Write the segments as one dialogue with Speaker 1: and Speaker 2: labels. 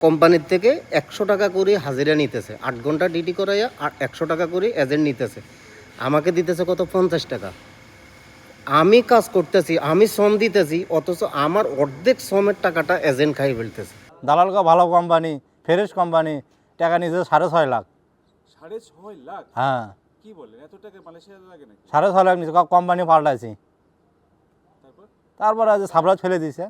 Speaker 1: কোম্পানির থেকে 100 টাকা করে হাজিরা নিতেছে, 8 ঘন্টা ডিউটি করাইয়া আর 100 টাকা করে এজেন্ট নিতেছে। আমাকে দিতেছে কত? 50 টাকা। আমি কাজ করতেছি, আমি শ্রম দিতেছি, অথচ আমার অর্ধেক শ্রমের টাকাটা এজেন্ট খাই ফেলতেছে।
Speaker 2: দালালকা ভালো কোম্পানি, ফ্রেশ কোম্পানি, টাকা নিয়েছে 6.5 লাখ।
Speaker 3: 6.5 লাখ?
Speaker 2: হ্যাঁ,
Speaker 3: কি বলেন, এত টাকা মালয়েশিয়াতে লাগে নাকি?
Speaker 2: 6.5 লাখ নিয়েছে, কোম্পানি পাল্টাইছি। তারপর আজ সাবরাজ ফেলে দিয়েছে।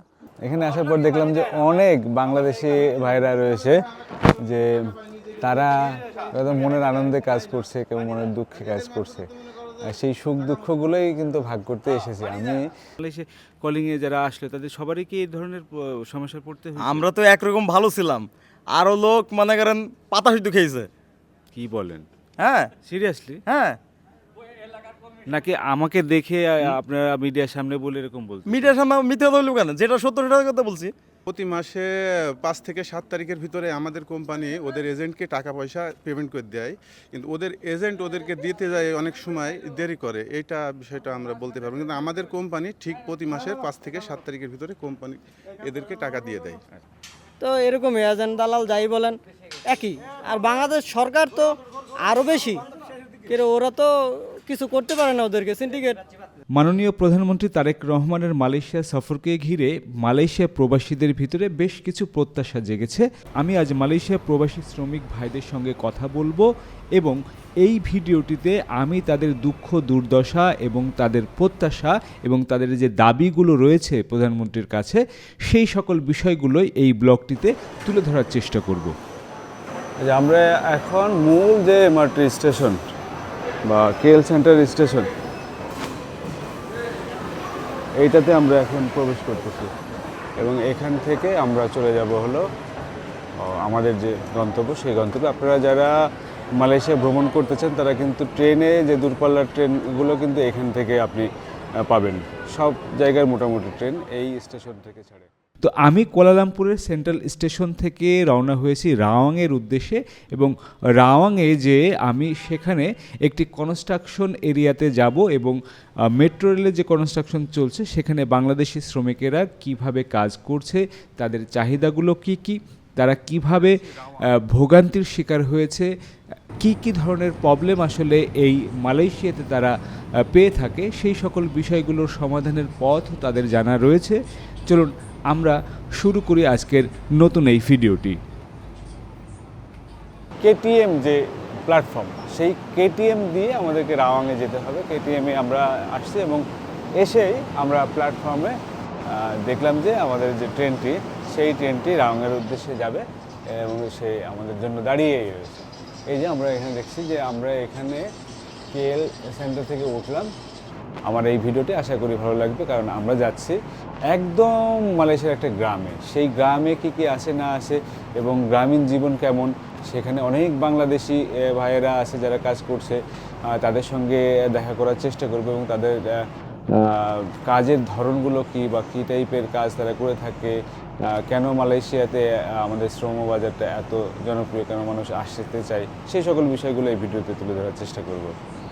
Speaker 4: এখানে আসার পর দেখলাম যে অনেক বাংলাদেশি ভাইরা রয়েছে, যে তারা হয়তো মনের আনন্দে কাজ করছে, কেউ মনের দুঃখে কাজ করছে। আর সেই সুখ দুঃখগুলোই কিন্তু ভাগ করতে এসেছি আমি।
Speaker 3: মালয়েশিয়া কলিংয়ে যারা আসলে তাদের সবারই কি এই ধরনের সমস্যায় পড়তে হয়েছে?
Speaker 5: আমরা তো একরকম ভালো ছিলাম, আরও লোক মনে করেন পাতা শুদ্ধ খেয়েছে।
Speaker 3: কি বলেন?
Speaker 5: হ্যাঁ
Speaker 3: সিরিয়াসলি?
Speaker 5: হ্যাঁ,
Speaker 3: নাকি আমাকে দেখে আপনারা মিডিয়ার সামনে বলে এরকম বলছেন?
Speaker 5: মিডিয়ার সামনে মিথ্যা কথা বলবো কেন? যেটা সত্য সেটার কথা বলছি।
Speaker 6: প্রতি মাসে 5 থেকে 7 তারিখের ভিতরে আমাদের কোম্পানি ওদের এজেন্টকে টাকা পয়সা পেমেন্ট করে দেয়, কিন্তু ওদের এজেন্ট ওদেরকে দিতে যায় অনেক সময় দেরি করে। এইটা বিষয়টা আমরা বলতে পারবো, কিন্তু আমাদের কোম্পানি ঠিক প্রতি মাসের 5 থেকে 7 তারিখের ভিতরে কোম্পানি এদেরকে টাকা দিয়ে দেয়।
Speaker 7: তো এরকম এজেন্ট দালাল যাই বলেন একই। আর বাংলাদেশ সরকার তো আরও বেশি, কিন্তু ওরা তো কিছু করতে পারে না, ওদেরকে সিন্ডিকেট।
Speaker 8: মাননীয় প্রধানমন্ত্রী তারেক রহমানের মালয়েশিয়া সফরকে ঘিরে মালয়েশিয়া প্রবাসীদের ভিতরে বেশ কিছু প্রত্যাশা জেগেছে। আমি আজ মালয়েশিয়া প্রবাসী শ্রমিক ভাইদের সঙ্গে কথা বলবো এবং এই ভিডিওটিতে আমি তাদের দুঃখ দুর্দশা এবং তাদের প্রত্যাশা এবং তাদের যে দাবিগুলো রয়েছে প্রধানমন্ত্রীর কাছে, সেই সকল বিষয়গুলোই এই ব্লগটিতে তুলে ধরার চেষ্টা করব।
Speaker 4: যে আমরা এখন মূল যে এমআরটি স্টেশন বা কেএল সেন্টার স্টেশন, এইটাতে আমরা এখন প্রবেশ করতেছি এবং এখান থেকে আমরা চলে যাব হলো আমাদের যে গন্তব্য, সেই গন্তব্যে। আপনারা যারা মালয়েশিয়া ভ্রমণ করতে চান তারা কিন্তু ট্রেনে, যে দূরপাল্লার ট্রেনগুলো কিন্তু এখান থেকে আপনি পাবেন। সব জায়গার মোটামুটি ট্রেন এই স্টেশন থেকে ছাড়ে।
Speaker 8: তো আমি কুয়ালালামপুরের সেন্ট্রাল স্টেশন থেকে রওনা হয়েছি রাওয়াংয়ের উদ্দেশ্যে এবং রাওয়াংয়ে যে আমি সেখানে একটি কনস্ট্রাকশন এরিয়াতে যাব এবং মেট্রো রেলের যে কনস্ট্রাকশন চলছে সেখানে বাংলাদেশি শ্রমিকেরা কিভাবে কাজ করছে, তাদের চাহিদাগুলো কি কি, তারা কিভাবে ভোগান্তির শিকার হয়েছে, কি কি ধরনের প্রবলেম আসলে এই মালয়েশিয়াতে তারা পেয়ে থাকে, সেই সকল বিষয়গুলোর সমাধানের পথ তাদের জানা রয়েছে। চলুন আমরা শুরু করি আজকের নতুন এই ভিডিওটি।
Speaker 4: কেটিএম যে প্ল্যাটফর্ম, সেই কেটিএম দিয়ে আমাদেরকে রাওয়াংয়ে যেতে হবে। কেটিএমে আমরা আসছি এবং এসেই আমরা প্ল্যাটফর্মে দেখলাম যে আমাদের যে ট্রেনটি, সেই ট্রেনটি রাওয়াংয়ের উদ্দেশ্যে যাবে এবং সে আমাদের জন্য দাঁড়িয়েই রয়েছে। এই যে আমরা এখানে দেখছি যে আমরা এখানে কেএল সেন্টার থেকে উঠলাম। আমার এই ভিডিওটি আশা করি ভালো লাগবে, কারণ আমরা যাচ্ছি একদম মালয়েশিয়ার একটা গ্রামে। সেই গ্রামে কী কী আছে না আছে এবং গ্রামীণ জীবন কেমন, সেখানে অনেক বাংলাদেশি ভাইয়েরা আছে যারা কাজ করছে, তাদের সঙ্গে দেখা করার চেষ্টা করব এবং তাদের কাজের ধরনগুলো কী বা কী টাইপের কাজ তারা করে থাকে, কেন মালয়েশিয়াতে আমাদের শ্রম বাজারটা এত জনপ্রিয়, কেন মানুষ আসতে চায়, সেই সকল বিষয়গুলো এই ভিডিওতে তুলে ধরার চেষ্টা করব।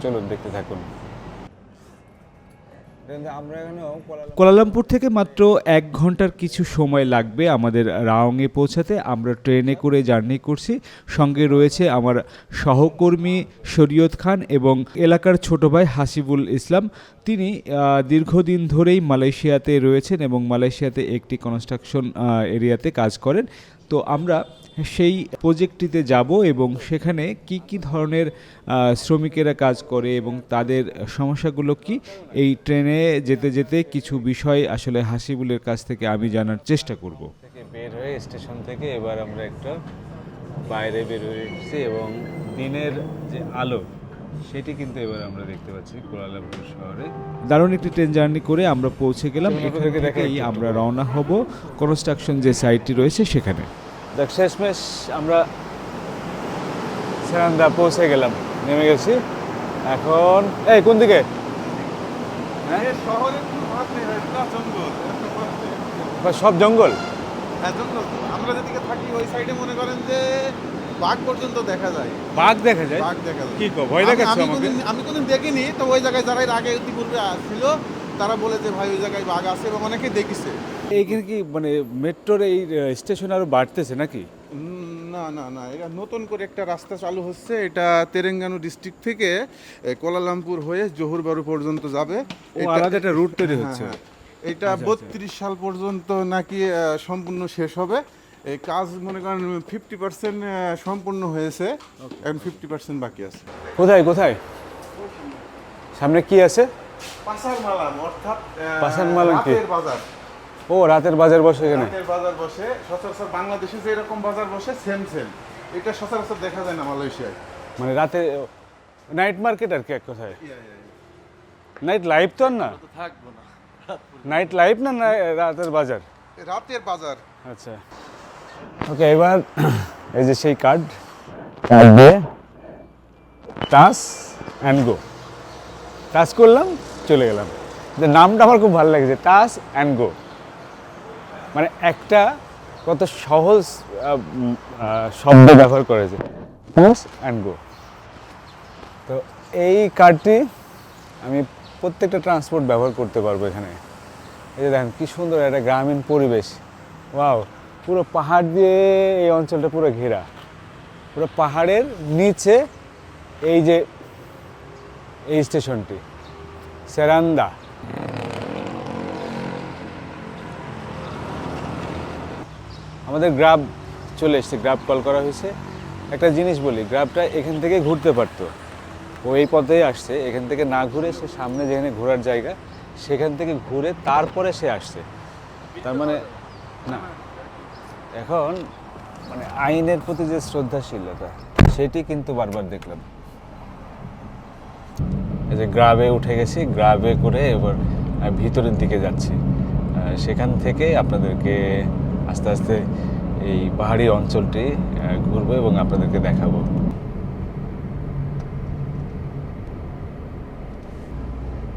Speaker 4: চলুন দেখতে থাকুন।
Speaker 8: কুয়ালালামপুর থেকে মাত্র 1 ঘন্টার কিছু সময় লাগবে আমাদের রাওয়াংয়ে পৌঁছাতে। আমরা ট্রেনে করে জার্নি করছি, সঙ্গে রয়েছে আমার সহকর্মী শরীয়ত খান এবং এলাকার ছোট ভাই হাসিবুল ইসলাম। তিনি দীর্ঘদিন ধরেই মালয়েশিয়াতে রয়েছেন এবং মালয়েশিয়াতে একটি কনস্ট্রাকশন এরিয়াতে কাজ করেন। তো আমরা সেই প্রজেক্টটিতে যাব এবং সেখানে কি কি ধরনের শ্রমিকেরা কাজ করে এবং তাদের সমস্যাগুলো কি, এই ট্রেনে যেতে যেতে কিছু বিষয় আসলে হাসিবুলের কাছ থেকে আমি জানার চেষ্টা করব।
Speaker 4: বের হয়ে স্টেশন থেকে এবার আমরা একটা বাইরে বের হয়েছি এবং দিনের যে আলো সেটি কিন্তু এবার আমরা দেখতে পাচ্ছি কুয়ালালামপুর শহরে।
Speaker 8: দারুণ একটি ট্রেন জার্নি করে আমরা পৌঁছে গেলাম। এখান থেকেই আমরা রওনা হব কনস্ট্রাকশন যে সাইটটি রয়েছে সেখানে।
Speaker 4: দেখ, শেষমেশ আমরা সেরান্দা পৌঁছে গেলাম, নেমে গেছি। এখন এই কোন দিকে? সব জঙ্গল।
Speaker 6: আমরা যেদিকে থাকি ওই সাইডে মনে করেন যে বাঘ পর্যন্ত দেখা যায়।
Speaker 3: বাঘ দেখা যায়?
Speaker 6: বাঘ দেখা যায়।
Speaker 3: কি কো, ভয় দেখাচ্ছ আমাকে?
Speaker 6: আমি কোনদিন দেখিনি, তো ওই জায়গায় যারা এর আগে ইতিপূর্বে ছিল তারা বলে যে ভাই ওই জায়গায় বাঘ আছে এবং অনেকে দেখিছে।
Speaker 3: এইখানে কি মানে মেট্রোর এই স্টেশন আরো বাড়তেছে নাকি?
Speaker 6: না না না, এটা নতুন করে একটা রাস্তা চালু হচ্ছে। এটা তেলেঙ্গানা ডিস্ট্রিক্ট থেকে কোলালামপুর হয়ে জহুর বারু পর্যন্ত যাবে। এটা-
Speaker 4: আলাদা একটা রুট তৈরি
Speaker 6: হ্যাঁ,
Speaker 4: হচ্ছে।
Speaker 6: হ্যাঁ। এটা 32 সাল পর্যন্ত নাকি সম্পূর্ণ শেষ হবে। এই কাজ মনে করেন 50% সম্পূর্ণ হয়েছে, এখন 50% বাকি আছে।
Speaker 4: কোথায় কোথায় সামনে কি আছে?
Speaker 6: পাসার মালাম, অর্থাৎ
Speaker 4: পাসার মালাম কি?
Speaker 6: রাতের বাজার।
Speaker 4: ও রাতের বাজার বসে এখানে।
Speaker 6: রাতের বাজার বসে সচরাচর বাংলাদেশে যে এরকম বাজার বসে সেম সেম, এটা সচরাচর দেখা যায় না মালয়েশিয়ায়।
Speaker 4: মানে রাতে নাইট মার্কেট আর কি এক কথায়। নাইট লাইভ তো আর না, নাইট লাইভ না রাতের বাজার।
Speaker 6: রাতের বাজার।
Speaker 4: আচ্ছা ওকে, এবার এই যে সেই কার্ড দিয়ে টাচ অ্যান্ড গো, টাচ করলাম চলে গেলাম। যে নামটা আমার খুব ভালো লাগছে, টাচ অ্যান্ড গো, মানে একটা কত সহজ শব্দ ব্যবহার করেছে, টাচ অ্যান্ড গো। তো এই কার্ডটি আমি প্রত্যেকটা ট্রান্সপোর্ট ব্যবহার করতে পারবো এখানে। এই যে দেখেন কি সুন্দর একটা গ্রামীণ পরিবেশ। ওয়াও, পুরো পাহাড় দিয়ে এই অঞ্চলটা পুরো ঘেরা, পুরো পাহাড়ের নিচে এই যে এই স্টেশনটি সেরান্দা। আমাদের গ্রাব চলে এসছে, গ্রাব কল করা হয়েছে। একটা জিনিস বলি, গ্রাবটা এখান থেকে ঘুরতে পারতো, ও এই পথেই আসছে, এখান থেকে না ঘুরে সে সামনে যেখানে ঘোরার জায়গা সেখান থেকে ঘুরে তারপরে সে আসছে। তার মানে না, এখন মানে আইনের প্রতি যে শ্রদ্ধাশীলতা সেটি কিন্তু বারবার দেখলাম। এই যে গ্রাবে উঠে গেছি, গ্রাবে করে এবার ভিতরের দিকে যাচ্ছি। সেখান থেকে আপনাদেরকে আস্তে আস্তে এই পাহাড়ি অঞ্চলটি ঘুরবো এবং আপনাদেরকে দেখাবো।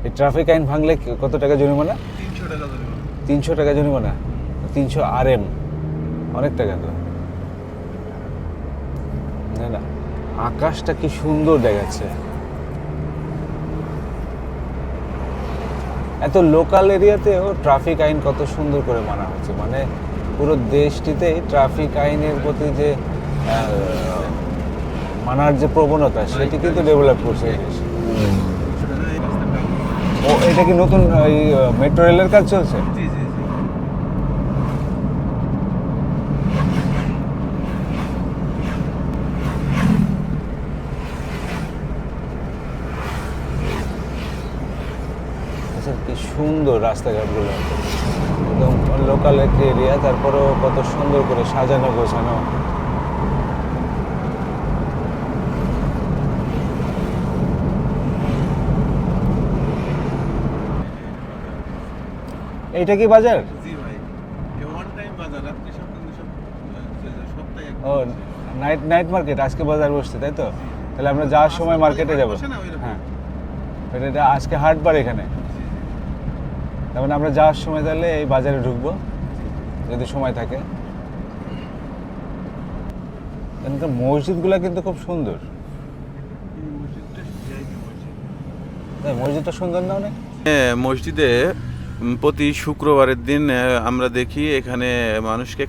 Speaker 4: এই ট্রাফিক আইন ভাঙলে কত টাকা জরিমানা?
Speaker 6: 300 টাকা জরিমানা।
Speaker 4: 300 টাকা জরিমানা, 300 RM, অনেক টাকা তো। না না, আকাশটা কি সুন্দর দেখাচ্ছে। এত লোকাল এরিয়াতেও ট্রাফিক আইন কত সুন্দর করে মানা হচ্ছে, মানে পুরো দেশটিতেই ট্রাফিক আইনের প্রতি যে মানার যে প্রবণতা সেটি কিন্তু ডেভেলপ করছে এই দেশ। ও এটা কি নতুন এই মেট্রো রেলের কাজ চলছে?
Speaker 6: জি জি জি।
Speaker 4: আচ্ছা, কি সুন্দর রাস্তাঘাটগুলো, একদম লোকাল একটি এরিয়া, তারপরেও কত সুন্দর করে সাজানো গোছানো। এইটা কি বাজার?
Speaker 6: জি ভাই, এই ওয়ান টাইম বাজার, আপনি সব সপ্তাহে
Speaker 4: ও নাইট মার্কেট, আজকে বাজার বসছে তাই তো? তাহলে আমরা যাওয়ার সময় মার্কেটে যাব।
Speaker 6: বসে না ওইরকম।
Speaker 4: হ্যাঁ, এটা আজকে হাটবার এখানে, তার মানে আমরা যাওয়ার সময় তাহলে এই বাজারে ঢুকবো যদি সময় থাকে। এখানকার মসজিদগুলো কিন্তু খুব সুন্দর। তাই মসজিদটা সুন্দর না অনেক?
Speaker 6: মসজিদে প্রতি শুক্রবারের দিন আমরা দেখি এখানে মানুষকে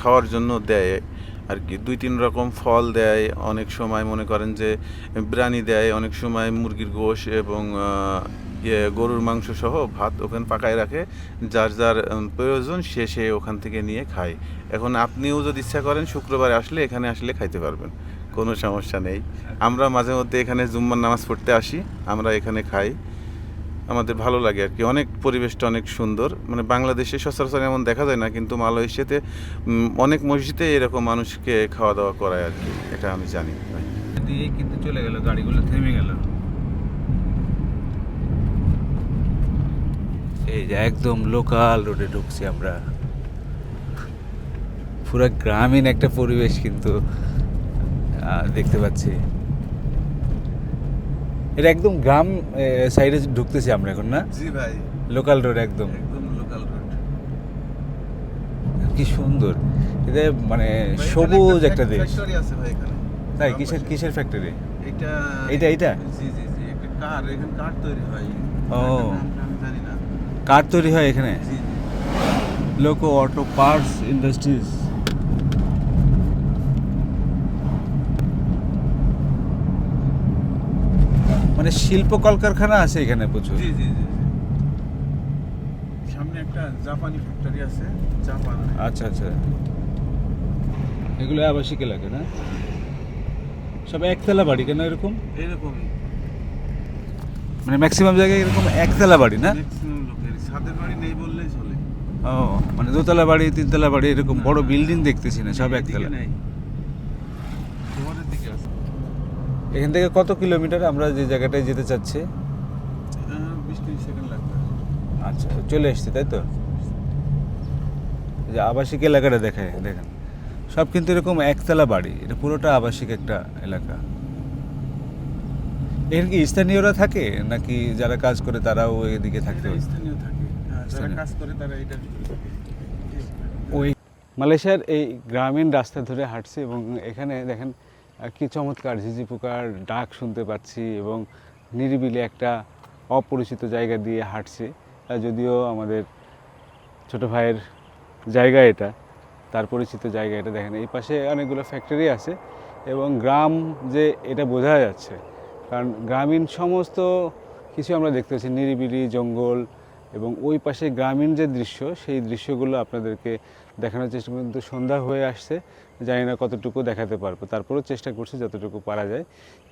Speaker 6: খাওয়ার জন্য দেয় আর কি, 2-3 রকম ফল দেয়, অনেক সময় মনে করেন যে বিরিয়ানি দেয়, অনেক সময় মুরগির গোশ এবং গরুর মাংস সহ ভাত ওখানে পাকায় রাখে, যার যার প্রয়োজন সে ওখান থেকে নিয়ে খায়। এখন আপনিও যদি ইচ্ছা করেন শুক্রবারে আসলে এখানে আসলে খাইতে পারবেন, কোনো সমস্যা নেই। আমরা মাঝে মধ্যে এখানে জুম্মার নামাজ পড়তে আসি, আমরা এখানে খাই, আমাদের ভালো লাগে আর কি। অনেক পরিবেশটা অনেক সুন্দর, মানে বাংলাদেশে সচরাচর এমন দেখা যায় না, কিন্তু মালয়েশিয়াতে অনেক মসজিদে এরকম মানুষকে খাওয়া দাওয়া করায় আর কি, এটা আমি জানি।
Speaker 4: দিয়ে কিন্তু চলে গেল, গাড়িগুলো থেমে গেল। এই যে একদম লোকাল রোডে ঢুকছি আমরা, পুরো গ্রামীণ একটা পরিবেশ কিন্তু দেখতে পাচ্ছি। এটা একদম গ্রাম সাইডে ঢুকতেছি আমরা এখন, না?
Speaker 6: জি ভাই,
Speaker 4: লোকাল রোড, একদম
Speaker 6: একদম লোকাল রোড।
Speaker 4: কি সুন্দর, এটা মানে সবুজ একটা দেশ।
Speaker 6: ফ্যাক্টরি আছে ভাই এখানে।
Speaker 4: তাই কিসের ফ্যাক্টরি?
Speaker 6: এটা
Speaker 4: এটা
Speaker 6: জি জি জি, একটা কার, এখানে কার তৈরি হয়।
Speaker 4: ও,
Speaker 6: নামটা আমি জানি না।
Speaker 4: কার তৈরি হয় এখানে?
Speaker 6: জি জি।
Speaker 4: লোকো অটো পার্টস ইন্ডাস্ট্রিজ।
Speaker 2: শিল্প কলকারখানা আছে এখানে প্রচুর।
Speaker 6: জি জি জি সামনে একটা জাপানি ফ্যাক্টরি আছে জাপান
Speaker 2: আচ্ছা আচ্ছা, এগুলো আবাসিক এলাকা না? সব একতলা বাড়ি কেন এরকম?
Speaker 6: এরকমই
Speaker 2: মানে ম্যাক্সিমাম জায়গায় এরকম একতলা বাড়ি না?
Speaker 6: ম্যাক্সিমাম লোকের ছাদের বাড়ি নেই বললেই চলে।
Speaker 2: ও মানে দোতলা বাড়ি, তিনতলা বাড়ি, এরকম বড় বিল্ডিং দেখতেছি না, সব একতলা।
Speaker 6: নেই, শহরের দিকে আছে।
Speaker 2: এখান থেকে কত কিলোমিটার আমরা যে জায়গাটায় যেতে চাচ্ছি?
Speaker 6: 20-30 সেকেন্ড লাগবে।
Speaker 2: আচ্ছা, চলে এসছি তাই তো? এই যে আবাসিক এলাকাটা দেখায়, দেখেন সব কিন্তু এরকম একতলা বাড়ি, এটা পুরোটা আবাসিক একটা এলাকা। এখানে কি স্থানীয়রা থাকে নাকি যারা কাজ করে তারাও এদিকে থাকতে হয়?
Speaker 6: স্থানীয় থাকে, যারা
Speaker 2: স্থানীয়।
Speaker 6: কাজ করে তারা এটার ভিতরে থাকে।
Speaker 2: ওই
Speaker 4: মালয়েশিয়ার এই গ্রামীণ রাস্তা ধরে হাঁটছি এবং এখানে দেখেন কি চমৎকার ঝিঝি পোকার ডাক শুনতে পাচ্ছি এবং নিরিবিলি একটা অপরিচিত জায়গা দিয়ে হাঁটছি। যদিও আমাদের ছোট ভাইয়ের জায়গা এটা, তার পরিচিত জায়গা এটা। দেখেন এই পাশে অনেকগুলো ফ্যাক্টরি আছে এবং গ্রাম যে এটা বোঝা যাচ্ছে, কারণ গ্রামীণ সমস্ত কিছু আমরা দেখতে পাচ্ছি, নিরিবিলি জঙ্গল এবং ওই পাশে গ্রামীণ যে দৃশ্য, সেই দৃশ্যগুলো আপনাদেরকে দেখানোর চেষ্টা করি। কিন্তু সন্ধ্যা হয়ে আসছে, জানি না কতটুকু দেখাতে পারবো, তারপরেও চেষ্টা করছি যতটুকু পারা যায়।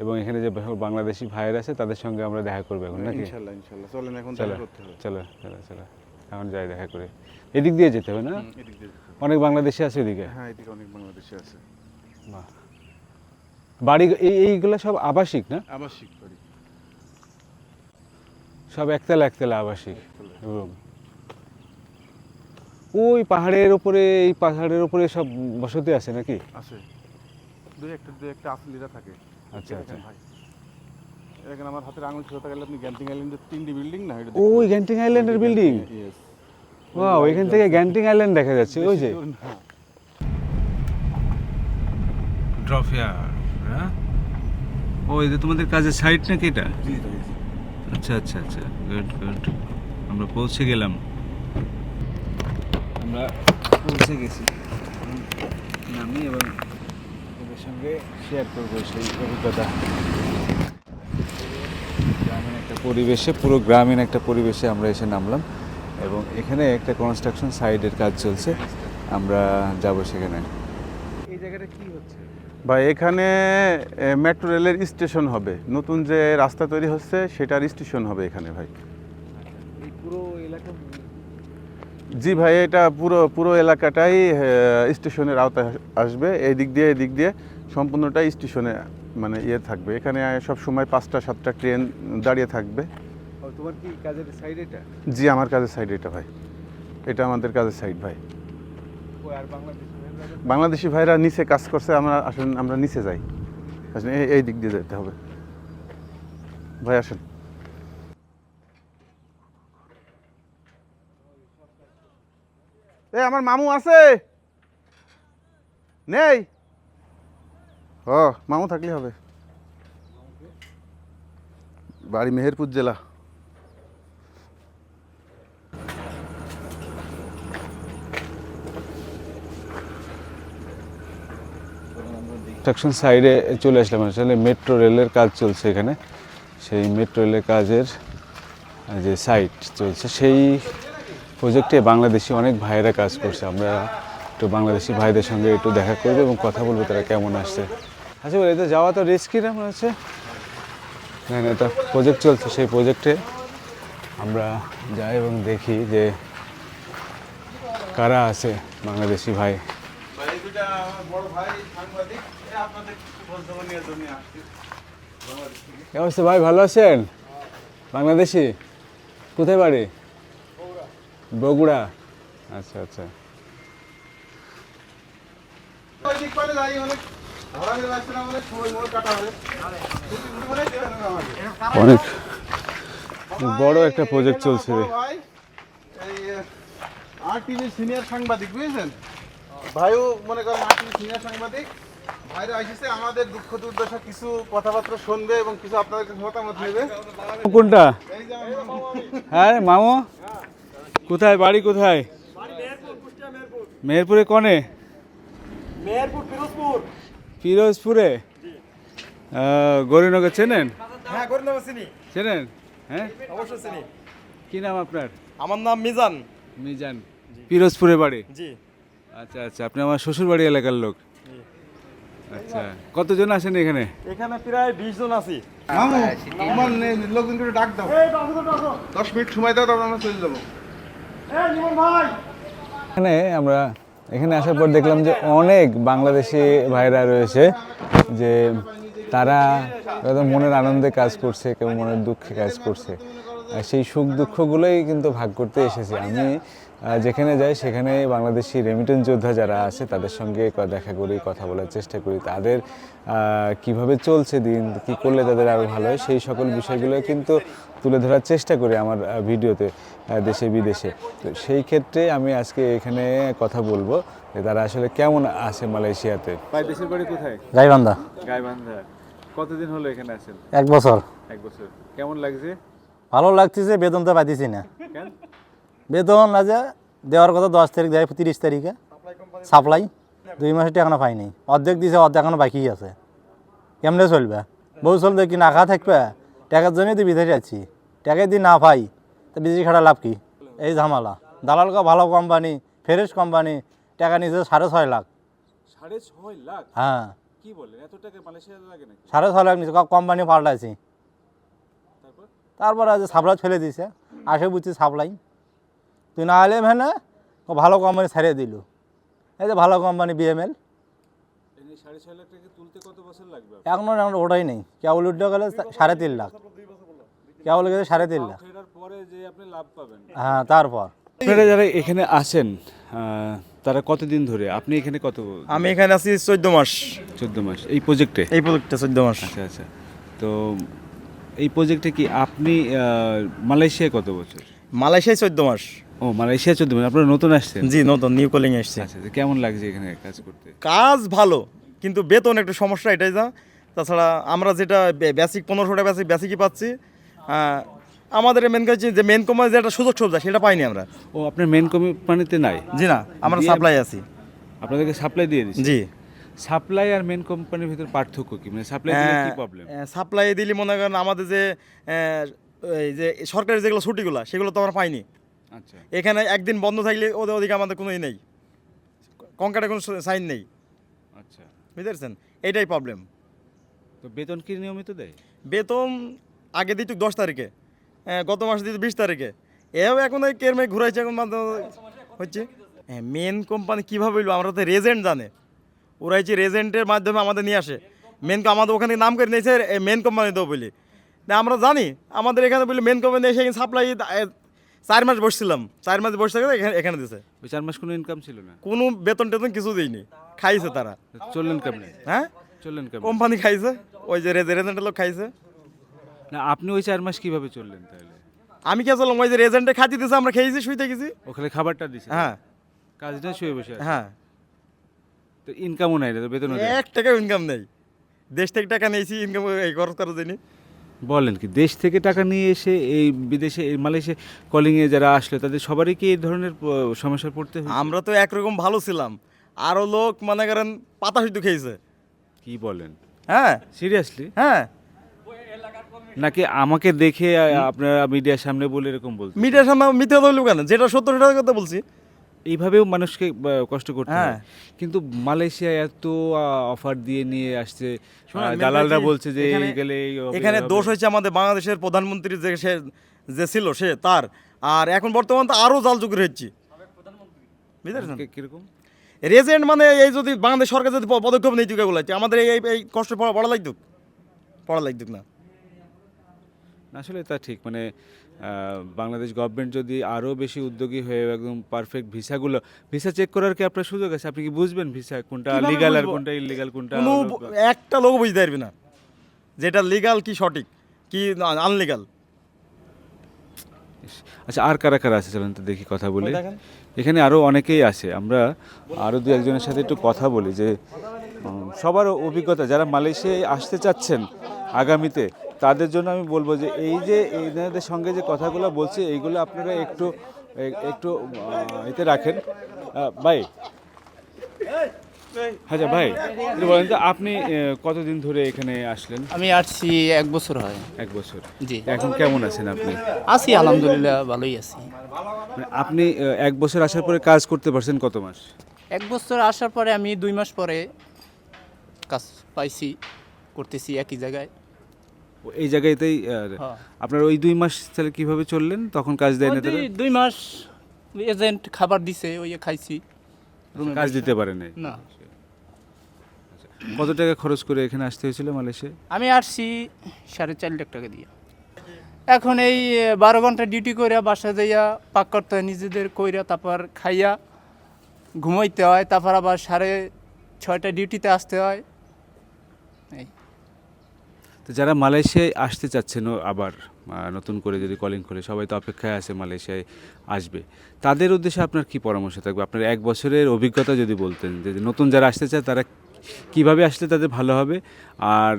Speaker 4: এবং এখানে যে বাংলাদেশি ভাইয়ের আছে তাদের সঙ্গে আমরা দেখা করবো এখন, নাকি?
Speaker 6: ইনশাআল্লাহ ইনশাআল্লাহ চলেন এখন
Speaker 4: চলো
Speaker 6: দেখা করতে হবে।
Speaker 4: চলো চলো চলো, এখন যাই দেখা করে। এদিক দিয়ে যেতে হবে না?
Speaker 6: এদিক দিয়ে যেতে হবে।
Speaker 4: অনেক বাংলাদেশি আছে ওদিকে।
Speaker 6: হ্যাঁ এদিকে অনেক বাংলাদেশি আছে।
Speaker 4: বাহ। বাড়ি এইগুলো সব আবাসিক না?
Speaker 6: আবাসিক বাড়ি।
Speaker 4: সব একতলা একতলা আবাসিক রুম। ওই পাহাড়ের উপরে, এই পাহাড়ের উপরে সব বসতি আছে নাকি?
Speaker 6: আছে দুই একটা আসলিরা থাকে।
Speaker 4: আচ্ছা আচ্ছা।
Speaker 6: ভাই এখানে আমার হাতের আঙুল ছোট গেলে আপনি গ্যান্টিং আইল্যান্ডের 3টি বিল্ডিং না এটা
Speaker 4: ওই গ্যান্টিং আইল্যান্ডের বিল্ডিং?
Speaker 6: ইয়েস।
Speaker 4: ওয়াও, এখান থেকে গ্যান্টিং আইল্যান্ড দেখা যাচ্ছে। ওই যে
Speaker 2: ড্রফিয়ার, হ্যাঁ? ও এই যে তোমাদের কাজের সাইট নাকি এটা?
Speaker 6: জি জি
Speaker 2: আচ্ছা আচ্ছা আচ্ছা, গুড গুড। আমরা পৌঁছে গেলাম, আমরা পৌঁছে গেছি। নামি এবং ওদের সঙ্গে শেয়ার করবো সেই অভিজ্ঞতা। গ্রামীণ একটা পরিবেশে, পুরো গ্রামীণ একটা পরিবেশে আমরা এসে নামলাম এবং এখানে একটা কনস্ট্রাকশন সাইটের কাজ চলছে, আমরা যাব সেখানে। এই জায়গাটা কি হচ্ছে?
Speaker 6: ভাই এখানে মেট্রো রেলের স্টেশন হবে, নতুন যে রাস্তা তৈরি হচ্ছে সেটার স্টেশন হবে এখানে ভাই।
Speaker 2: এই পুরো এলাকা?
Speaker 6: জি ভাই, এটা পুরো এলাকাটাই স্টেশনের আওতায় আসবে। এই দিক দিয়ে সম্পূর্ণটাই স্টেশনে মানে ইয়ে থাকবে। এখানে সব সময় 5টা-7টা ট্রেন দাঁড়িয়ে থাকবে।
Speaker 2: তোমার কি কাজের সাইড এটা?
Speaker 6: জি আমার কাজের সাইড এটা ভাই, এটা আমাদের কাজের সাইড ভাই।
Speaker 2: আর
Speaker 6: বাংলাদেশি ভাইরা নিচে কাজ করছে, আমরা নিচে যাই। আসেন এই দিক দিয়ে যেতে হবে ভাই, আসেন। আমার মামু আছে নেই? ও মামু থাকলে হবে। বাড়ি মেহেরপুর জেলা।
Speaker 4: কনস্ট্রাকশন সাইডে চলে আসলাম। আসলে মেট্রো রেলের কাজ চলছে এখানে, সেই মেট্রো রেলের কাজের যে সাইট চলছে সেই প্রজেক্টে বাংলাদেশি অনেক ভাইয়েরা কাজ করছে। আমরা একটু বাংলাদেশি ভাইদের সঙ্গে একটু দেখা করবো এবং কথা বলবো তারা কেমন আসছে। আচ্ছা বলে এটা যাওয়া তো রিস্কি না মনে হচ্ছে? না না, এটা প্রজেক্ট চলছে, সেই প্রজেক্টে আমরা যাই এবং দেখি যে কারা আছে বাংলাদেশি ভাই। কি অবস্থা ভাই, ভালো আছেন? বাংলাদেশি? কোথায় বাড়ি? বগুড়া। আচ্ছা আচ্ছা। অনেক বড় একটা প্রজেক্ট চলছে।
Speaker 6: আরটিভি সিনিয়র সাংবাদিক বুঝেছেন? ভাইও মনে করেন আরটিভি সিনিয়র সাংবাদিক। ভাইরা এসেছে আমাদের দুঃখ দুর্দশা কিছু কথাবার্তা শুনবে এবং কিছু আপনাদের কাছে মতামত নেবে।
Speaker 4: কোনটা?
Speaker 6: এই যে আমার মামু।
Speaker 4: হ্যাঁ মামু, কোথায় বাড়ি? কোথায়? মেহেরপুরে কনে?
Speaker 7: মেহেরপুর, পিরোজপুর।
Speaker 4: পিরোজপুরে? গৌরীনগর চেনেন?
Speaker 5: হ্যাঁ করে নেবো চিনি,
Speaker 2: চেনেন? হ্যাঁ,
Speaker 5: অবশ্যই চিনি।
Speaker 2: কি নাম আপনার?
Speaker 5: আমার নাম মিজান।
Speaker 2: মিজান, পিরোজপুরে বাড়ি।
Speaker 5: জি।
Speaker 2: আচ্ছা আচ্ছা, আপনি আমার শ্বশুর বাড়ি এলাকার লোক। আচ্ছা, কতজন আসেন এখানে?
Speaker 5: এখানে প্রায় 20 জন আছি।
Speaker 6: আমার লোকজন করে ডাক দাও, 10 মিনিট সময় দাও, তারপর আমরা চলে যাবো।
Speaker 4: এখানে আসার পর দেখলাম যে অনেক বাংলাদেশি ভাইরা রয়েছে, যে তারা একদম মনের আনন্দে কাজ করছে, কেউ মনের দুঃখে কাজ করছে। আর সেই সুখ দুঃখগুলোই কিন্তু ভাগ করতে এসেছি আমি। যেখানে যাই সেখানে বাংলাদেশি রেমিটেন্স যোদ্ধা যারা আছে তাদের সঙ্গে দেখা করি, কথা বলার চেষ্টা করি, তাদের কিভাবে চলছে দিন, কি করলে তাদের আরও ভালো হয়, সেই সকল বিষয়গুলো কিন্তু তুলে ধরার চেষ্টা করি আমার ভিডিওতে, দেশে বিদেশে। তো সেই ক্ষেত্রে আমি আজকে এখানে কথা বলবো যে তারা আসলে কেমন আছে মালয়েশিয়াতে।
Speaker 2: ভাই, দেশের বাড়ি কোথায়?
Speaker 7: গাইবান্ধা।
Speaker 2: গাইবান্ধা। কতদিন হলো এখানে আছেন?
Speaker 7: 1 বছর।
Speaker 2: 1 বছর। কেমন লাগছে?
Speaker 7: ভালো লাগতেছে, বেতন তো পাইতেছি না।
Speaker 2: কেন?
Speaker 7: বেতন আজ দেওয়ার কথা 10 তারিখ দেয়, 30 তারিখে সাপ্লাই 2 মাসের টাকা এখনো পাইনি। অর্ধেক দিছে, অর্ধেক এখনো বাকি আছে। কেমনে চলবে? বউ চলবে কি না খা থাকবে? টাকার জন্যই তো বিদেশে আছি, টাকাই দিয়ে না পাই তো বিদেশি খাটা লাভ কি? এই ঝামেলা। দালালকে ভালো কোম্পানি, ফ্রেশ কোম্পানি, টাকা নিয়েছে 6.5 লাখ।
Speaker 2: 6.5 লাখ?
Speaker 7: হ্যাঁ,
Speaker 2: কি বলেন, এত টাকা মালয়েশিয়াতে লাগে নাকি?
Speaker 7: 6.5 লাখ নিয়েছে, কোম্পানি পাল্টাইছি। তারপর আজ সাপ্লাই ফেলে দিছে, আসে বুঝছি সাপ্লাই তুই না এলে মানে ভালো কোম্পানি ছাড়িয়ে দিল। এই যে ভালো কোম্পানি BML,
Speaker 2: এই 6.5 লাখ টাকা তুলতে কত বছর লাগবে?
Speaker 7: এখনো ওটাই নেই। কেবল উঠতে গেলে 3.5 লাখ, কেবল গেলে 3.5 লাখ।
Speaker 2: ফেরার পরে যে আপনি লাভ পাবেন।
Speaker 7: হ্যাঁ, তারপর
Speaker 2: আপনারা যারা এখানে আছেন তারা কতদিন ধরে? আপনি এখানে কত?
Speaker 5: আমি এখানে আছি 14 মাস।
Speaker 2: 14 মাস এই প্রজেক্টে?
Speaker 5: এই প্রজেক্টে 14 মাস।
Speaker 2: আচ্ছা আচ্ছা। তো এই প্রজেক্টে কি আপনি মালয়েশিয়ায় কত বছর?
Speaker 5: মালয়েশিয়ায় 14 মাস।
Speaker 2: ও, মালয়েশিয়া 14 মাস। আপনারা নতুন আসছেন?
Speaker 5: জি, নতুন নিউ কলিং এসেছি।
Speaker 2: আচ্ছা আচ্ছা। কেমন লাগছে এখানে কাজ করতে?
Speaker 5: কাজ ভালো, কিন্তু বেতন একটু সমস্যা, এটাই যা। তাছাড়া আমরা যেটা বেসিক 1500 টাকা বেসিকই পাচ্ছি। আমাদের মেন কাজ যে মেন কোম্পানি যেটা সুযোগ সুবিধা সেটা পাইনি আমরা।
Speaker 2: ও, আপনার মেন কোম্পানিতে নাই?
Speaker 5: জি না, আমরা
Speaker 2: দিয়ে-
Speaker 5: সাপ্লাই আছি।
Speaker 2: আপনাদেরকে সাপ্লাই দিয়ে দিচ্ছি?
Speaker 5: জি।
Speaker 2: সাপ্লাই আর মেন কোম্পানির ভিতর পার্থক্য কি? মানে সাপ্লাই দিলে কি প্রবলেম?
Speaker 5: সাপ্লাই দিলে মনে করেন আমাদের যে এই যে সরকারি যেগুলো ছুটিগুলো সেগুলো তো আমরা পাইনি।
Speaker 2: আচ্ছা
Speaker 5: এখানে একদিন বন্ধ থাকলে ওদের ওদিকে আমাদের কোনো নেই, কঙ্কাটে কোনো সাইন নেই,
Speaker 2: আচ্ছা।
Speaker 5: বুঝতে পারছেন? এইটাই প্রবলেম।
Speaker 2: তো বেতন কি নিয়মিত দেয়?
Speaker 5: বেতন আগে দিত 10 তারিখে, গত মাসে দিত 20 তারিখে। এও এখন ওই কেরমে ঘুরাইছে, এখন হচ্ছে। মেন কোম্পানি কীভাবে বলবো, আমরা তো রেজেন্ট জানে, ওরা হচ্ছে রেজেন্টের মাধ্যমে আমাদের নিয়ে আসে। আমাদের ওখানে নাম করে নিয়েছে মেন কোম্পানি দেবো বলে। আমরা জানি আমাদের এখানে বলে মেন কোম্পানি এসে সাপ্লাই 4 মাস বসছিলাম, 4 মাস বসে থেকে এখানে দিছে।
Speaker 2: ওই 4 মাস কোনো ইনকাম ছিল না?
Speaker 5: কোনো বেতন টেতন কিছু দিইনি, খাইছে তারা।
Speaker 2: চললেন কেমনে?
Speaker 5: হ্যাঁ,
Speaker 2: চললেন কেমনে?
Speaker 5: কোম্পানি খাইছে, ওই যে রেজেন্টের লোক খাইছে।
Speaker 2: না, আপনি ওই 4 মাস কিভাবে চললেন তাহলে?
Speaker 5: আমি কে চললাম, ওই যে রেজেন্টে খাতি দিছে, আমরা খেয়েছি, শুইতে গেছি।
Speaker 2: ওখানে খাবারটা দিছে?
Speaker 5: হ্যাঁ
Speaker 2: কাজটা শুয়ে বসে আছে?
Speaker 5: হ্যাঁ।
Speaker 2: তো ইনকামও নাই, তো বেতনও দেয়?
Speaker 5: 1 টাকা ইনকাম নেই, দেশ থেকে টাকা নিয়েছি ইনকাম এই খরচ করার জন্য।
Speaker 2: বলেন কি, দেশ থেকে টাকা নিয়ে এসে এই বিদেশে এই মালয়েশিয়া কলিংয়ে যারা আসলো তাদের সবারই কি এই ধরনের সমস্যায় পড়তে হয়েছে?
Speaker 5: আমরা তো একরকম ভালো ছিলাম, আরো লোক মনে করেন পাতা শুধু খেয়েছে।
Speaker 2: কি বলেন?
Speaker 5: হ্যাঁ
Speaker 2: সিরিয়াসলি?
Speaker 5: হ্যাঁ।
Speaker 2: নাকি আমাকে দেখে আপনারা মিডিয়ার সামনে বলে এরকম বলতে?
Speaker 5: মিডিয়ার সামনে মিথ্যা বললো কেন? যেটা সত্য সেটার কথা বলছি।
Speaker 2: এইভাবেও মানুষকে কষ্ট করতে হয়।
Speaker 5: হ্যাঁ।
Speaker 2: কিন্তু মালয়েশিয়া এত অফার দিয়ে নিয়ে আসছে,
Speaker 5: শোনেন,
Speaker 2: দালালরা
Speaker 5: মেন
Speaker 2: বলছে যে
Speaker 5: এখানে-
Speaker 2: এই গেলে এই হবে,
Speaker 5: এখানে
Speaker 2: এই হবে।
Speaker 5: দোষ হয়েছে আমাদের বাংলাদেশের প্রধানমন্ত্রী যে ছিল সে তার, আর এখন বর্তমান তো আরো জাল যুগের হচ্ছে, বুঝতে পারছেন?
Speaker 2: কিরকম?
Speaker 5: রেজেন্ট মানে এই যদি বাংলাদেশ সরকার যদি পদক্ষেপ নেই তুই আমাদের এই কষ্ট পড়া লাগতো না।
Speaker 2: আসলে তা ঠিক, মানে বাংলাদেশ গভর্নমেন্ট যদি আরও বেশি উদ্যোগী হয়ে একদম পারফেক্ট ভিসা চেক করার কি আপনার সুযোগ আছে? আপনি কি বুঝবেন ভিসা কোনটা
Speaker 5: কিভাবে
Speaker 2: লিগাল আর
Speaker 5: বুঝবো?
Speaker 2: কোনটা ইলিগাল, কোনটা
Speaker 5: কোনো একটা লোক বুঝতে পারবি না যেটা লিগাল কি সঠিক কি আনলিগাল।
Speaker 2: আচ্ছা, আর কারা কারা আছে চলেন তো দেখি, কথা বলি।
Speaker 5: ওই দেখেন।
Speaker 2: এখানে আরও অনেকেই আছে, আমরা আরও দু একজনের সাথে একটু কথা বলি যে সবার অভিজ্ঞতা, যারা মালয়েশিয়ায় আসতে চাচ্ছেন আগামীতে, তাদের জন্য আমি বলবো যে এই যে এনাদের সঙ্গে যে কথাগুলো বলছি এইগুলো আপনারা একটু এতে রাখেন। ভাই,
Speaker 3: আচ্ছা ভাই, একটু বলেন তো আপনি কতদিন ধরে এখানে আসলেন?
Speaker 9: আমি আসছি 1 বছর হয়।
Speaker 3: 1 বছর।
Speaker 9: জি,
Speaker 3: এখন কেমন আছেন আপনি?
Speaker 9: আছি আলহামদুলিল্লাহ, ভালোই আছি।
Speaker 3: মানে আপনি 1 বছর আসার পরে কাজ করতে পারছেন কত মাস?
Speaker 9: 1 বছর আসার পরে আমি 2 মাস পরে কাজ পাইছি, করতেছি একই জায়গায়।
Speaker 3: এই জায়গাতেই
Speaker 9: হ্যাঁ।
Speaker 3: আপনার ওই 2 মাস তাহলে কিভাবে চললেন? তখন কাজ দেয় না তারা?
Speaker 9: 2 মাস এজেন্ট খাবার দিছে, ওই খাইছি। রুমে
Speaker 3: কাজ
Speaker 9: বসে।
Speaker 3: দিতে পারে নাই।
Speaker 9: না,
Speaker 3: কত টাকা খরচ করে এখানে আসতে হয়েছিল মালয়েশিয়ায়?
Speaker 9: আমি আসছি 4.5 লাখ টাকা দিয়ে। এখন এই 12 ঘন্টা ডিউটি কইরা বাসা যাইয়া পাক করতে হয় নিজেদের, কইরা তারপর খাইয়া ঘুমাইতে হয়, তারপর আবার 6:30 ডিউটিতে আসতে হয়। এই
Speaker 3: তো যারা মালয়েশিয়ায় আসতে চাচ্ছেন আবার নতুন করে যদি কলিং খোলে, সবাই তো অপেক্ষায় আছে মালয়েশিয়ায় আসবে, তাদের উদ্দেশ্যে আপনার কি পরামর্শ থাকবে? আপনার 1 বছরের অভিজ্ঞতা যদি বলতেন, যে নতুন যারা আসতে চায় তারা কিভাবে আসলে তাদের ভালো হবে, আর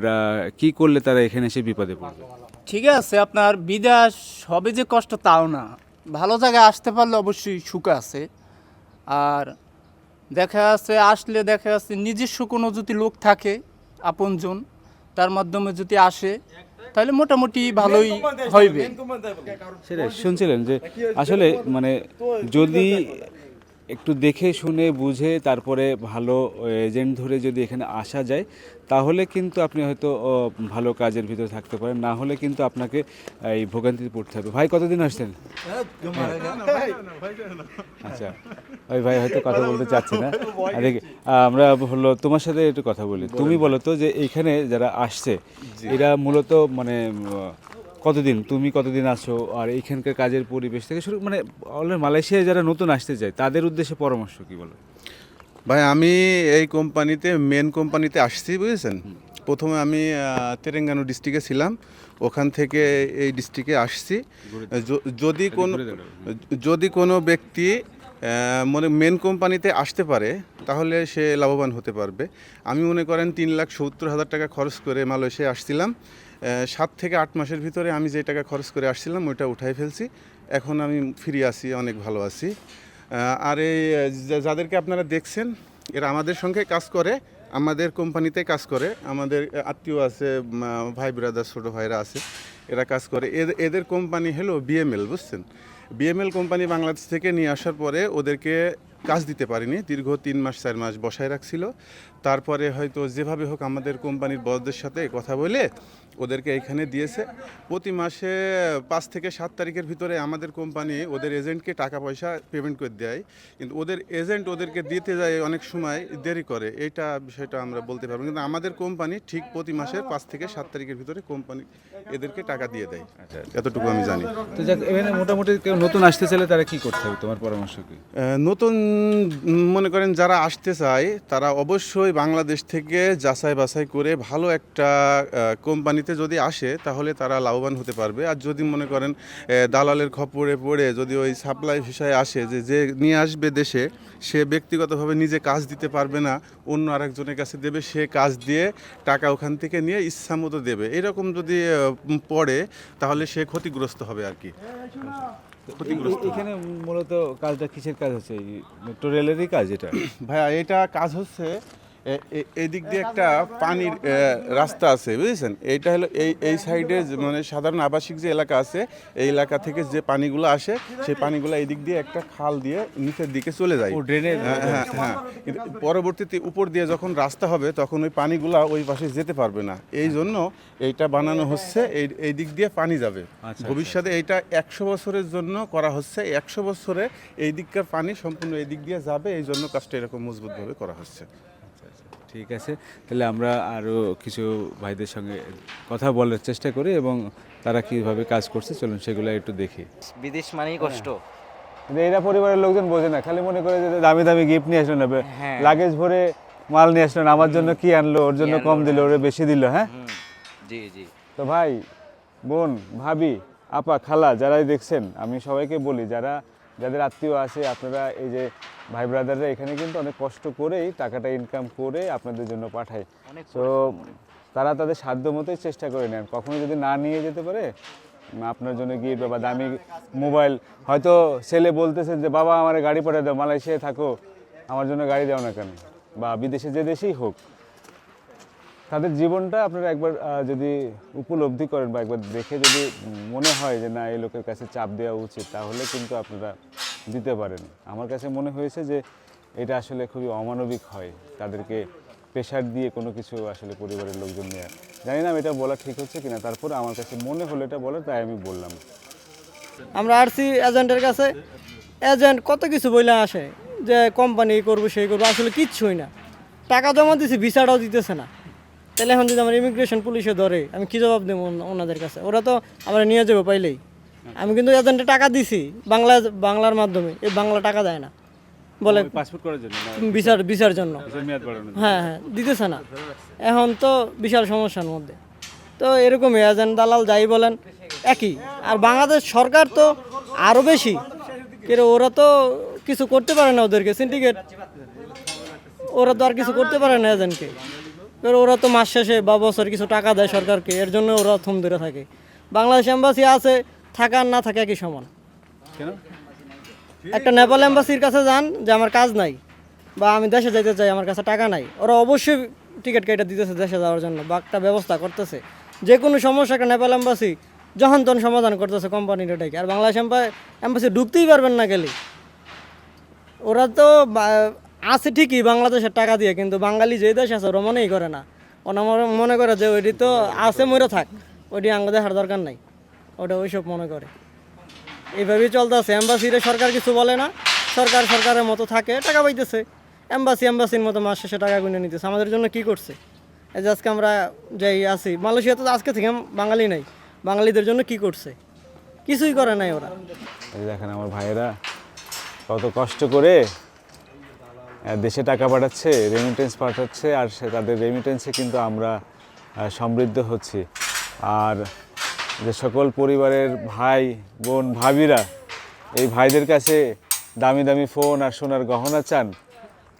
Speaker 3: কি করলে তারা এখানে এসে বিপদে পড়বে?
Speaker 9: ঠিক আছে, আপনার বিদেশ হবে যে কষ্ট তাও না, ভালো জায়গায় আসতে পারলে অবশ্যই সুখ আছে। আর দেখা যাচ্ছে আসলে দেখা যাচ্ছে নিজস্ব কোনো যদি লোক থাকে আপনজন, তার মাধ্যমে যদি আসে তাহলে মোটামুটি ভালোই হইবে।
Speaker 3: সেটাই শুনছিলেন যে আসলে মানে যদি একটু দেখে শুনে বুঝে তারপরে ভালো এজেন্ট ধরে যদি এখানে আসা যায়, তাহলে কিন্তু আপনি হয়তো ভালো কাজের ভিতরে থাকতে পারেন, না হলে কিন্তু আপনাকে এই ভোগান্তিতে পড়তে হবে। ভাই কতদিন আসছেন? আচ্ছা, ওই ভাই হয়তো কথা বলতে চাচ্ছে না। আর দেখি, আমরা হলো তোমার সাথে একটু কথা বলি। তুমি বলো তো যে এইখানে যারা আসছে এরা মূলত মানে তুমি কতদিন আসো, আর এইখানকার কাজের পরিবেশ থেকে শুরু মানে অলরেডি মালয়েশিয়ায় যারা নতুন আসতে চায় তাদের উদ্দেশ্যে পরামর্শ কি বলো?
Speaker 6: ভাই আমি এই কোম্পানিতে মেন কোম্পানিতে আসছি, বুঝেছেন। প্রথমে আমি তেলেঙ্গানা ডিস্ট্রিক্টে ছিলাম, ওখান থেকে এই ডিস্ট্রিক্টে আসছি। যদি কোনো ব্যক্তি মানে মেন কোম্পানিতে আসতে পারে তাহলে সে লাভবান হতে পারবে। আমি মনে করেন 3,70,000 টাকা খরচ করে মালয়েশিয়ায় আসছিলাম। 7 থেকে 8 মাসের ভিতরে আমি যে টাকা খরচ করে আসছিলাম ওইটা উঠাই ফেলছি। এখন আমি ফ্রি আছি, অনেক ভালো আছি। আর এই যাদেরকে আপনারা দেখছেন এরা আমাদের সঙ্গে কাজ করে, আমাদের কোম্পানিতে কাজ করে, আমাদের আত্মীয় আছে, ভাই ব্রাদার ছোটো ভাইরা আছে, এরা কাজ করে। এদের কোম্পানি হলো বিএমএল, বুঝছেন। বিএমএল কোম্পানি বাংলাদেশ থেকে নিয়ে আসার পরে ওদেরকে কাজ দিতে পারিনি, দীর্ঘ 3 মাস 4 মাস বসায় রাখছিল। তারপরে হয়তো যেভাবে হোক আমাদের কোম্পানির বসদের সাথে কথা বলে ওদেরকে এখানে দিয়েছে। প্রতি মাসে 5 থেকে 7 তারিখের ভিতরে আমাদের কোম্পানি ওদের এজেন্টকে টাকা পয়সা পেমেন্ট করে দেয়, কিন্তু ওদের এজেন্ট ওদেরকে দিতে যায় অনেক সময় দেরি করে। এইটা বিষয়টা আমরা বলতে পারবো, কিন্তু আমাদের কোম্পানি ঠিক প্রতি মাসের 5 থেকে 7 তারিখের ভিতরে কোম্পানি এদেরকে টাকা দিয়ে দেয়, এতটুকু আমি জানি।
Speaker 3: তো যাক, এখানে মোটামুটি কেউ নতুন আসতে চাইলে তারা কি করতে হবে, তোমার পরামর্শ কি?
Speaker 6: নতুন মনে করেন যারা আসতে চায় তারা অবশ্যই বাংলাদেশ থেকে যাচাই বাছাই করে ভালো একটা কোম্পানিতে যদি আসে তাহলে তারা লাভবান হতে পারবে। আর যদি মনে করেন দালালের খপ্পরে পড়ে যদি ওই সাপ্লাই ভিসায় আসে, যে নিয়ে আসবে দেশে, সে ব্যক্তিগতভাবে নিজে কাজ দিতে পারবে না, অন্য আরেকজনের কাছে দেবে, সে কাজ দিয়ে টাকা ওখান থেকে নিয়ে ইচ্ছামতো দেবে, এরকম যদি পড়ে তাহলে সে ক্ষতিগ্রস্ত হবে আর কি।
Speaker 3: এখানে মূলত কাজটা কিসের কাজ হচ্ছে? মেট্রো রেলেরই কাজ এটা?
Speaker 6: ভাইয়া এটা কাজ হচ্ছে এই দিক দিয়ে একটা পানির রাস্তা আছে, বুঝেছেন। এইটা হলো এই সাইডে মানে সাধারণ আবাসিক যে এলাকা আছে, এই এলাকা থেকে যে পানিগুলো আসে সেই পানিগুলো এই দিক দিয়ে একটা খাল দিয়ে নিচের দিকে চলে যায়। হ্যাঁ, কিন্তু পরবর্তীতে উপর দিয়ে যখন রাস্তা হবে তখন ওই পানিগুলো ওই পাশে যেতে পারবে না, এই জন্য এইটা বানানো হচ্ছে, এই দিক দিয়ে পানি যাবে। ভবিষ্যতে এইটা 100 বছরের জন্য করা হচ্ছে, 100 বছরে এই দিককার পানি সম্পূর্ণ এই দিক দিয়ে যাবে, এই জন্য কাজটা এরকম মজবুতভাবে করা হচ্ছে।
Speaker 3: ঠিক আছে, তাহলে আমরা আরও কিছু ভাইদের সঙ্গে কথা বলার চেষ্টা করি এবং তারা কীভাবে কাজ করছে চলুন সেগুলো একটু দেখি।
Speaker 1: বিদেশ মানেই কষ্ট।
Speaker 4: কিন্তু এরা পরিবারের লোকজন বোঝে না, খালি মনে করে যে দামি দামি গিফট নিয়ে আসলো না, লাগেজ ভরে মাল নিয়ে আসলো না, আমার জন্য কি আনলো, ওর জন্য কম দিল, ওরে বেশি দিল। হ্যাঁ,
Speaker 1: জি জি।
Speaker 4: তো ভাই, বোন, ভাবি, আপা, খালা যারাই দেখছেন, আমি সবাইকে বলি যাদের আত্মীয় আছে, আপনারা এই যে ভাই ব্রাদাররা এখানে কিন্তু অনেক কষ্ট করেই টাকাটা ইনকাম করে আপনাদের জন্য পাঠায়। তো তারা তাদের সাধ্য মতোই চেষ্টা করে নেন, কখনো যদি না নিয়ে যেতে পারে আপনার জন্য গিফট বা দামি মোবাইল, হয়তো ছেলে বলতেছে যে বাবা আমার গাড়ি পাঠিয়ে দাও, মালয়েশিয়ায় থাকো, আমার জন্য গাড়ি দাও না কেন, বা বিদেশে যে দেশেই হোক, তাদের জীবনটা আপনারা একবার যদি উপলব্ধি করেন বা একবার দেখে যদি মনে হয় যে না এই লোকের কাছে চাপ দেওয়া উচিত, তাহলে কিন্তু আপনারা দিতে পারেন। আমার কাছে মনে হয়েছে যে এটা আসলে খুবই অমানবিক হয় তাদেরকে প্রেশার দিয়ে কোনো কিছু আসলে পরিবারের লোকজন নেওয়া। জানি না এটা বলা ঠিক হচ্ছে কিনা, তারপরে আমার কাছে মনে হলো এটা বলে, তাই আমি বললাম।
Speaker 10: আমরা আসছি এজেন্টের কাছে, এজেন্ট কত কিছু বলে আসে যে কোম্পানি করবো সেই করবো, আসলে কিচ্ছুই না। টাকা জমা দিছি, ভিসাটাও দিতেছে না। তাহলে এখন যদি আমার ইমিগ্রেশন পুলিশে ধরে আমি কী জবাব দেবো ওনাদের কাছে? ওরা তো আমরা নিয়ে যাবো পাইলেই। আমি কিন্তু এজেন্টে টাকা দিছি বাংলার মাধ্যমে, এই বাংলা টাকা দেয় না, বলে
Speaker 2: পাসপোর্ট করার জন্য
Speaker 10: ভিসার জন্য।
Speaker 2: মেয়াদ বাড়ানো।
Speaker 10: হ্যাঁ হ্যাঁ, দিতেছে না। এখন তো বিশাল সমস্যার মধ্যে। তো এরকমই এজেন্ট দালাল যাই বলেন একই। আর বাংলাদেশ সরকার তো আরও বেশি, কিন্তু ওরা তো কিছু করতে পারে না, ওদেরকে সিন্ডিকেট, ওরা তো আর কিছু করতে পারে না এজেন্টকে। কারণ ওরা তো মাস শেষে বা বছর কিছু টাকা দেয় সরকারকে, এর জন্য ওরা থম ধরে থাকে। বাংলাদেশ এম্বাসি আছে, থাকা আর না থাকে একই সমান।
Speaker 2: কেন?
Speaker 10: একটা নেপাল এম্বাসির কাছে যান যে আমার কাজ নাই বা আমি দেশে যাইতে চাই, আমার কাছে টাকা নাই, ওরা অবশ্যই টিকিট কেটে দিতেছে দেশে যাওয়ার জন্য বা একটা ব্যবস্থা করতেছে। যে কোনো সমস্যা একটা নেপাল এম্বাসি যখন তখন সমাধান করতেছে কোম্পানির এটাকে। আর বাংলাদেশ এম্বাসি ঢুকতেই পারবেন না গেলে। ওরা তো আছে ঠিকই বাংলাদেশের টাকা দিয়ে, কিন্তু বাঙালি যে দেশ আছে ওরা মনেই করে না। ওরা মনে করে যে ওইটি তো আছে, মরে থাক, ওইটি আঙ্গ দেখার দরকার নাই, ওটা ওইসব মনে করে। এইভাবেই চলতেছে। এম্বাসিরে সরকার কিছু বলে না, সরকারের মতো থাকে, টাকা পাইতেছে। এম্বাসির মতো মাস শেষে টাকা গুনে নিতেছে। আমাদের জন্য কি করছে? এই যে আজকে আমরা যাই আছি মালয়েশিয়াতে, আজকে থেকে বাঙালি নাই, বাঙালিদের জন্য কি করছে? কিছুই করে নাই ওরা।
Speaker 4: এই দেখেন আমার ভাইয়েরা কত কষ্ট করে দেশে টাকা পাঠাচ্ছে, রেমিটেন্স পাঠাচ্ছে, আর তাদের রেমিটেন্সে কিন্তু আমরা সমৃদ্ধ হচ্ছি। আর যে সকল পরিবারের ভাই বোন ভাবিরা এই ভাইদের কাছে দামি দামি ফোন আর সোনার গহনা চান,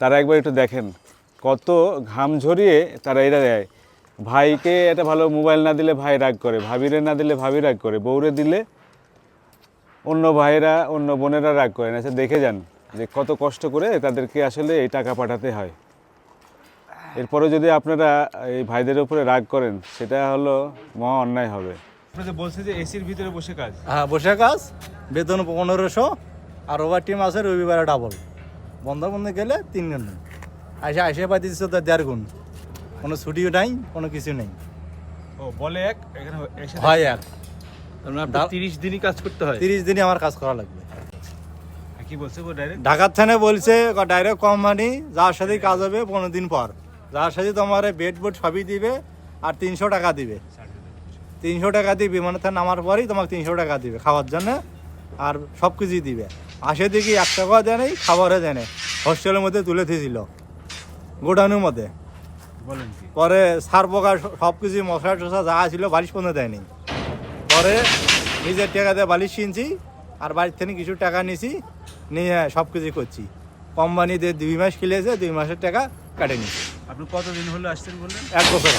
Speaker 4: তারা একবার একটু দেখেন কত ঘাম ঝরিয়ে তারা এটা দেয়। ভাইকে একটা ভালো মোবাইল না দিলে ভাই রাগ করে, ভাবিরে না দিলে ভাবি রাগ করে, বউরে দিলে অন্য ভাইয়েরা অন্য বোনেরা রাগ করে না। দেখে যান যে কত কষ্ট করে তাদেরকে আসলে এই টাকা পাঠাতে হয়। এরপরে যদি আপনারা এই ভাইদের উপরে রাগ করেন, সেটা হলো মহা অন্যায় হবে।
Speaker 2: আপনি বলছেন যে এসির ভিতরে বসে কাজ।
Speaker 7: হ্যাঁ, বসে কাজ, বেতন 1500, আর ওভার টিম আছে রবিবারে ডাবল। বন্ধ গেলে 3 গুণ, আসে পাইতেছে তো 1.5 গুণ। কোনো ছুটিও নাই, কোনো কিছু নেই।
Speaker 2: ও বলে এক, এখানে এসে
Speaker 7: হয় এক।
Speaker 2: 30 দিনই কাজ করতে হয়।
Speaker 7: 30 দিনই আমার কাজ করা লাগবে।
Speaker 2: কি বলছে ও ডাইরেক্ট?
Speaker 7: ঢাকার থানে বলছে ডাইরেক্ট কোম্পানি যার সাথেই কাজ হবে 15 দিন পর, যার সাথে তোমার বেড বোর্ড সবই দিবে, আর 300 টাকা দিবে। 300 টাকা দিয়ে বিমানের থানে নামার পরেই তোমাকে 300 টাকা দিবে খাওয়ার জন্য, আর সব কিছুই দিবে। আসে দেখি 1 টাকাও দেয় নেই, খাবারও দেয় নেই। হোস্টেলের মধ্যে তুলে দিয়েছিল গোডাউনের মধ্যে।
Speaker 2: বলেন কি?
Speaker 7: পরে সার পোকা সব কিছু মশলা টশলা যা ছিল বালিশ পর্যন্ত দেয়নি। পরে নিজের টাকা দিয়ে বালিশ কিনছি, আর বাড়ির থেকে কিছু টাকা নিয়েছি, নিয়ে সব কিছু করছি। কোম্পানিতে 2 মাস খেলেছে, 2 মাসের টাকা কাটে নিয়েছি।
Speaker 2: আপনি কতদিন হলো আসছেন বললেন?
Speaker 7: 1 বছর,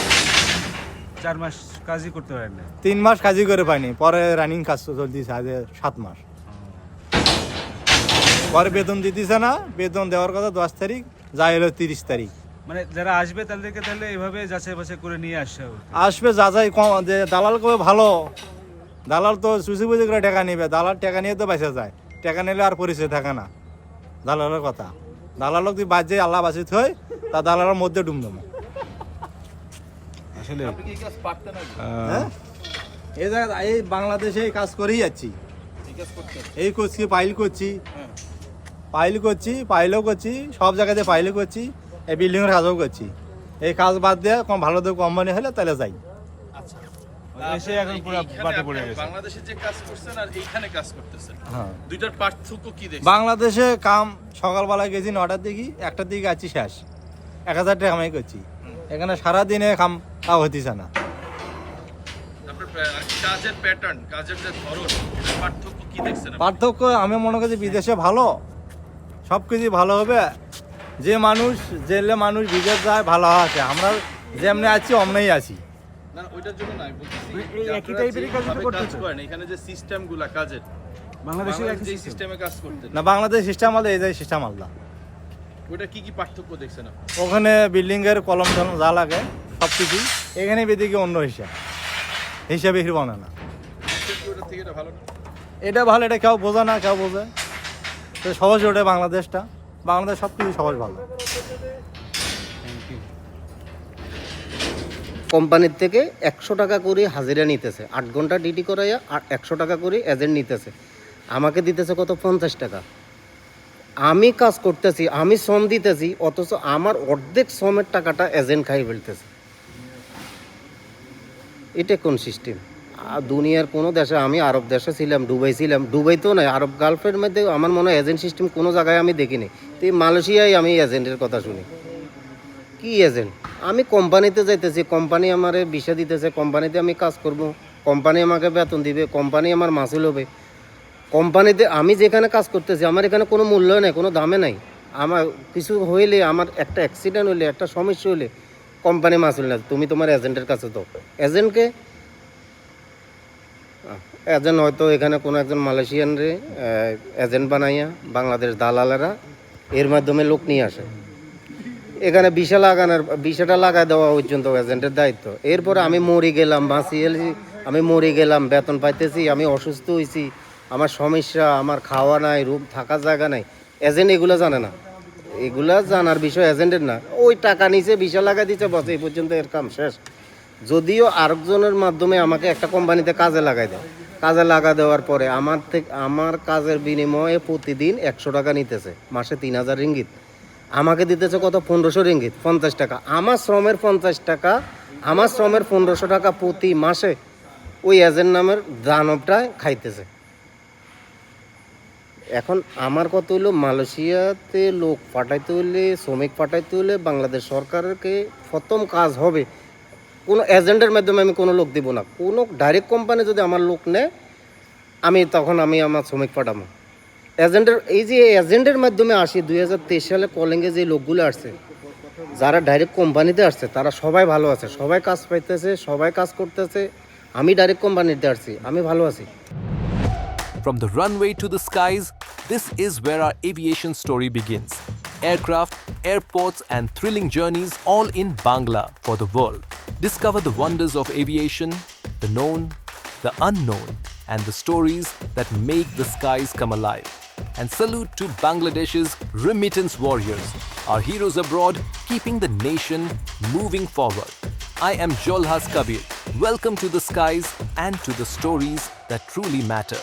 Speaker 2: 4 মাস কাজই করতে পারেন না।
Speaker 7: 3 মাস কাজই করে পাইনি। পরে রানিং কাজ চলতেছে আজ 7 মাস। পরে বেতন দিতেছে না, বেতন দেওয়ার কথা 10 তারিখ, যা এলো 30 তারিখ।
Speaker 2: মানে যারা আসবে তাদেরকে তাহলে এভাবে যাচাই বাছাই করে নিয়ে আসতে হবে।
Speaker 7: আসবে যাচাই যে দালাল কবে ভালো, দালাল তো সুসি বুঝি করে টাকা নেবে, দালাল টাকা নিয়ে তো বেঁচে যায়, টাকা নিলে আর পরিচয় থাকে না দালালের কথা। দালালক তুই বাজে আল্লাহ বাঁচিত হয়, তা দালালের মধ্যে ডুমডুম।
Speaker 2: আসলে
Speaker 7: হ্যাঁ, এই জায়গায় এই বাংলাদেশে এই কাজ করেই যাচ্ছি। এই করছি, পাইল করছি, পাইলও করছি, সব জায়গাতে পাইলও করছি, এই বিল্ডিংয়ের কাজও করছি। এই কাজ বাদ দিয়ে ভালো তো কোম্পানি হলে তাহলে যাই।
Speaker 2: এসে এখন পুরো বাটে পড়ে গেছে।
Speaker 11: বাংলাদেশে যে কাজ করছেন আর এইখানে কাজ করতেছেন,
Speaker 7: হ্যাঁ,
Speaker 11: দুইটার পার্থক্য কি দেখছেন?
Speaker 7: বাংলাদেশে কাম সকালবেলা গেছি 9টার দিকে, 1টার দিকে আছি শেষ, 1000 টাকা কামাই করছি। এখানে সারাদিনে কাম তাও হতিছে না।
Speaker 11: আপনার কাজের প্যাটার্ন, কাজের যে ধরন, এটার পার্থক্য কি দেখছেন?
Speaker 7: পার্থক্য আমি মনে করছি বিদেশে ভালো, সব কিছু ভালো হবে। যে মানুষ জেলে মানুষ বিদেশ যায় ভালো আছে, আমরা যেমনি আছি অমনেই আছি।
Speaker 11: না ওইটার জন্য নাই বলতেছি,
Speaker 2: একই টাইপেরই কাজ
Speaker 11: কাজ করেন এখানে যে সিস্টেমগুলা কাজের,
Speaker 2: বাংলাদেশে
Speaker 11: বাংলাদেশে যে সিস্টেমে কাজ করতেন,
Speaker 7: না বাংলাদেশ সিস্টেম আলাদা, এই যে সিস্টেম আলাদা।
Speaker 11: ওটা কি কি পার্থক্য দেখছেন আপনি?
Speaker 7: ওখানে বিল্ডিংয়ের কলম টলম যা লাগে সব কিছুই, এখানে বেদিকে অন্য হিসাব বিক্রি বানায় না।
Speaker 11: ওটা থেকে এটা ভালো না?
Speaker 7: এটা ভালো, এটা কেউ বোঝে না, কেউ বোঝে তো সহজ। ওটা বাংলাদেশ সব কিছু সহজ ভালো।
Speaker 1: কোম্পানির থেকে 100 টাকা করে হাজিরা নিতেছে, 8 ঘন্টা ডিউটি করাইয়া আর 100 টাকা করে এজেন্ট নিতেছে। আমাকে দিতেছে কত? 50 টাকা। আমি কাজ করতেছি, আমি শ্রম দিতেছি, অথচ আমার অর্ধেক শ্রমের টাকাটা এজেন্ট খাই ফেলতেছে। এটা কোন সিস্টেম? দুনিয়ার কোনো দেশে, আমি আরব দেশে ছিলাম, দুবাই ছিলাম, দুবাই তো নয়, আরব গালফের মধ্যে আমার মনে হয় এজেন্ট সিস্টেম কোনো জায়গায় আমি দেখিনি। তো এই মালয়েশিয়ায় আমি এজেন্টের কথা শুনি। কি এজেন্ট? আমি কোম্পানিতে যাইতেছি, কোম্পানি আমারে ভিসা দিতেছে, কোম্পানিতে আমি কাজ করব, কোম্পানি আমাকে বেতন দিবে, কোম্পানি আমার মাসুল হবে। কোম্পানিতে আমি যেখানে কাজ করতেছি আমার এখানে কোনো মূল্য নেই, কোনো দামে নাই। আমার কিছু হইলে, আমার একটা অ্যাক্সিডেন্ট হইলে, একটা সমস্যা হইলে কোম্পানি মাসুল না, তুমি তোমার এজেন্টের কাছে দাও। এজেন্টকে এজেন্ট হয়তো এখানে কোনো একজন মালয়েশিয়ানরে এজেন্ট বানাইয়া বাংলাদেশ দালালেরা এর মাধ্যমে লোক নিয়ে আসে। এখানে বিষাটা লাগাই দেওয়া পর্যন্ত এজেন্টের দায়িত্ব। এরপরে আমি মরে গেলাম, আমি মরে গেলাম, বেতন পাইতেছি, আমি অসুস্থ হয়েছি, আমার সমস্যা, আমার খাওয়া নাই, রুম থাকার জায়গা নাই, এজেন্ট এগুলো জানে না। এগুলা জানার বিষয় এজেন্টের না। ওই টাকা নিচে ভিসা লাগাই দিচ্ছে, বসে এই পর্যন্ত এর কাম শেষ। যদিও আরেকজনের মাধ্যমে আমাকে একটা কোম্পানিতে কাজে লাগাই দেয়, কাজে লাগা দেওয়ার পরে আমার কাজের বিনিময়ে প্রতিদিন 100 টাকা নিতেছে, মাসে 3000 রিঙ্গিত। আমাকে দিতেছে কত? 1500 রিঙ্গিত, 50 টাকা। আমার শ্রমের 50 টাকা, আমার শ্রমের 1500 টাকা প্রতি মাসে ওই এজেন্ট নামের দানবটা খাইতেছে। এখন আমার কথা হইলো, মালয়েশিয়াতে লোক পাঠাইতে হলে, শ্রমিক পাঠাইতে হলে বাংলাদেশ সরকারকে প্রথম কাজ হবে কোনো এজেন্টের মাধ্যমে আমি কোনো লোক দিব না। কোনো ডাইরেক্ট কোম্পানি যদি আমার লোক নেয়, তখন আমি আমার শ্রমিক পাঠাবো। এই যে এজেন্টের মাধ্যমে আসি, 2023 সালে কলিংয়ে যে লোকগুলো আসছে, যারা ডাইরেক্ট কোম্পানিতে আসছে, তারা সবাই ভালো আছে, সবাই কাজ পাইতেছে, সবাই কাজ করতেছে। আমি ডাইরেক্ট কোম্পানিতে আসছি, আমি ভালো আছি।
Speaker 12: From the runway to the skies, this is where our aviation story begins. Aircraft, airports, and thrilling journeys all in Bangla for the world. Discover the wonders of aviation, the known, the unknown, and the stories that make the skies come alive. And salute to Bangladesh's remittance warriors, our heroes abroad, keeping the nation moving forward. I am Jolhas Kabir. Welcome to the skies and to the stories that truly matter.